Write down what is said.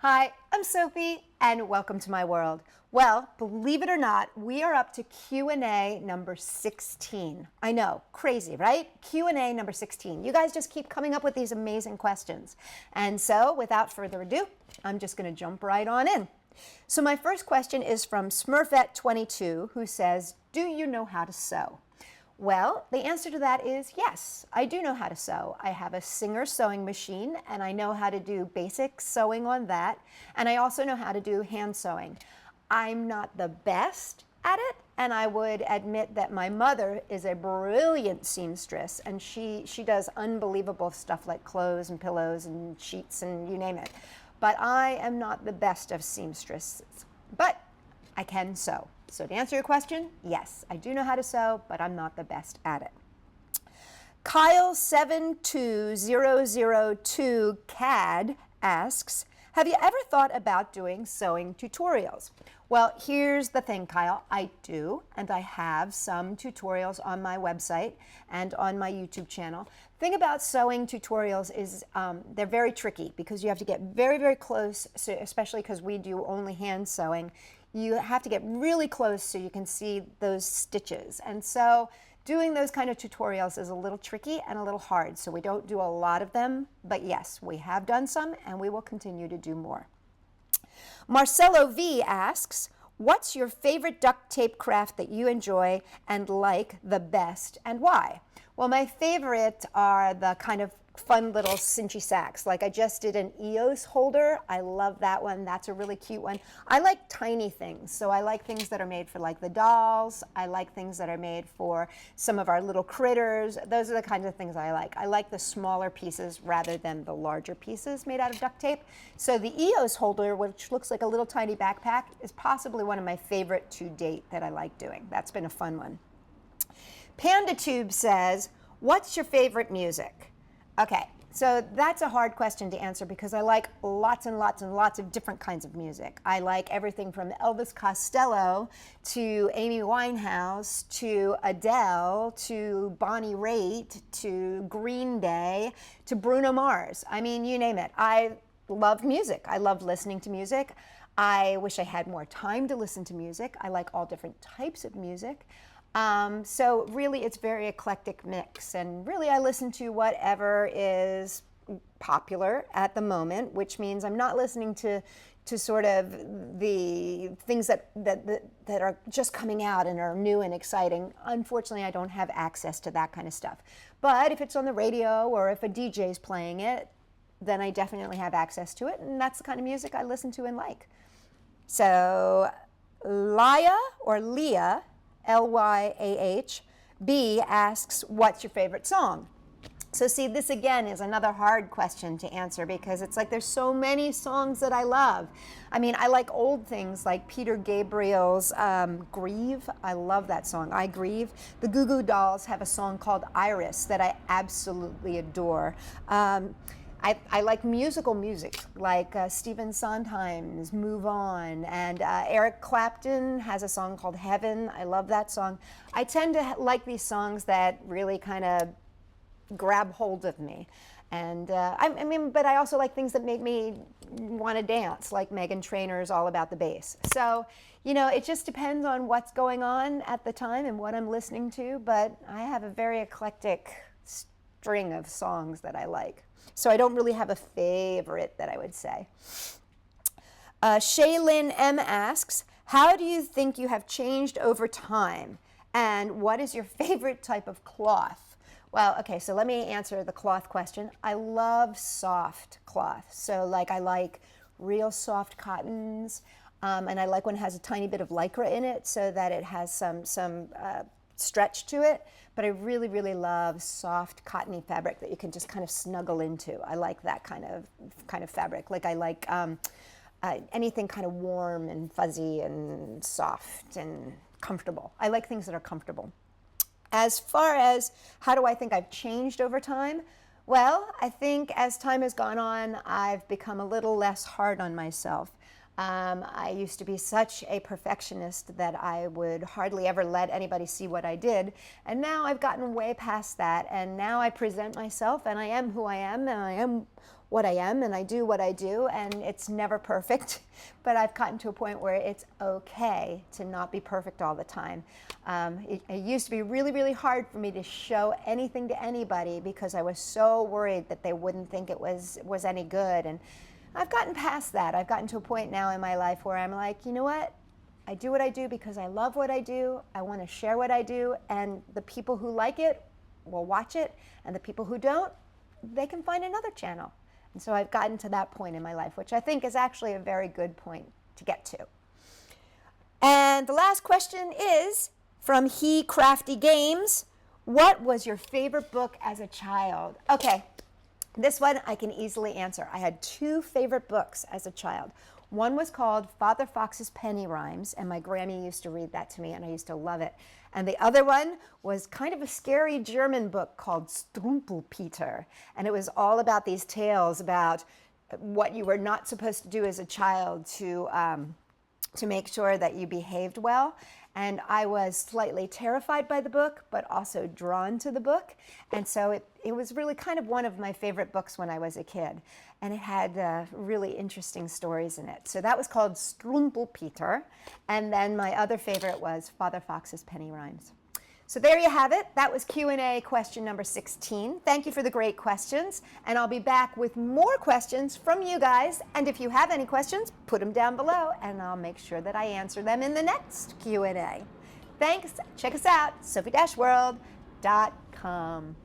Hi, I'm Sophie, and welcome to my world. Well, believe it or not, we are up to Q&A number 16. I know, crazy, right? Q&A number 16. You guys just keep coming up with these amazing questions. And so, without further ado, I'm just going to jump right on in. So my first question is from Smurfette22, who says, do you know how to sew? Well, the answer to that is yes, I do know how to sew. I have a Singer sewing machine and I know how to do basic sewing on that. And I also know how to do hand sewing. I'm not the best at it, and I would admit that my mother is a brilliant seamstress, and she does unbelievable stuff like clothes and pillows and sheets and you name it. But I am not the best of seamstresses, but I can sew. So to answer your question, yes, I do know how to sew, but I'm not the best at it. Kyle72002 CAD asks, have you ever thought about doing sewing tutorials? Well, here's the thing, Kyle. I do, and I have some tutorials on my website and on my YouTube channel. The thing about sewing tutorials is they're very tricky because you have to get very, very close, so especially because we do only hand sewing. You have to get really close so you can see those stitches. And so doing those kind of tutorials is a little tricky and a little hard, so we don't do a lot of them, but yes, we have done some and we will continue to do more. Marcelo V asks, what's your favorite duct tape craft that you enjoy and like the best, and why? Well, my favorite are the kind of fun little cinchy sacks. Like I just did an EOS holder. I love that one. That's a really cute one. I like tiny things. So I like things that are made for like the dolls. I like things that are made for some of our little critters. Those are the kinds of things I like. I like the smaller pieces rather than the larger pieces made out of duct tape. So the EOS holder, which looks like a little tiny backpack, is possibly one of my favorite to date that I like doing. That's been a fun one. PandaTube says, what's your favorite music? Okay, so that's a hard question to answer because I like lots and lots and lots of different kinds of music. I like everything from Elvis Costello to Amy Winehouse to Adele to Bonnie Raitt to Green Day to Bruno Mars. I mean, you name it. I love music. I love listening to music. I wish I had more time to listen to music. I like all different types of music. So really it's very eclectic mix, and really I listen to whatever is popular at the moment, which means I'm not listening to sort of the things that are just coming out and are new and exciting. Unfortunately, I don't have access to that kind of stuff. But if it's on the radio or if a DJ is playing it, then I definitely have access to it, and that's the kind of music I listen to and like. So Leah Lyah B asks, what's your favorite song? So see, this again is another hard question to answer because it's like there's so many songs that I love. I mean, I like old things like Peter Gabriel's Grieve. I love that song, I Grieve. The Goo Goo Dolls have a song called Iris that I absolutely adore. I like musical music, like Stephen Sondheim's Move On, and Eric Clapton has a song called Heaven. I love that song. I tend to like these songs that really kind of grab hold of me. And I mean, but I also like things that make me want to dance, like Meghan Trainor's All About the Bass. So, you know, it just depends on what's going on at the time and what I'm listening to, but I have a very eclectic string of songs that I like. So I don't really have a favorite that I would say. Shaylin M asks, how do you think you have changed over time? And what is your favorite type of cloth? Well, okay, so let me answer the cloth question. I love soft cloth. So like I like real soft cottons, and I like when it has a tiny bit of lycra in it so that it has some stretch to it, but I really, really love soft cottony fabric that you can just kind of snuggle into. I like that kind of fabric. Like I like anything kind of warm and fuzzy and soft and comfortable. I like things that are comfortable. As far as how do I think I've changed over time? Well, I think as time has gone on, I've become a little less hard on myself. I used to be such a perfectionist that I would hardly ever let anybody see what I did. And now I've gotten way past that. And now I present myself and I am who I am and I am what I am and I do what I do. And it's never perfect, but I've gotten to a point where it's okay to not be perfect all the time. It used to be really, really hard for me to show anything to anybody because I was so worried that they wouldn't think it was any good. And I've gotten past that. I've gotten to a point now in my life where I'm like, you know what? I do what I do because I love what I do. I want to share what I do, and the people who like it will watch it, and the people who don't, they can find another channel. And so I've gotten to that point in my life, which I think is actually a very good point to get to. And the last question is from He Crafty Games. What was your favorite book as a child? Okay. This one I can easily answer. I had two favorite books as a child. One was called Father Fox's Penny Rhymes, and my Grammy used to read that to me, and I used to love it. And the other one was kind of a scary German book called Strumpelpeter, and it was all about these tales about what you were not supposed to do as a child to make sure that you behaved well. And I was slightly terrified by the book, but also drawn to the book. And so it was really kind of one of my favorite books when I was a kid. And it had really interesting stories in it. So that was called Strumpelpeter. And then my other favorite was Father Fox's Penny Rhymes. So there you have it. That was Q&A question number 16. Thank you for the great questions. And I'll be back with more questions from you guys. And if you have any questions, put them down below and I'll make sure that I answer them in the next Q&A. Thanks. Check us out, Sophie-World.com.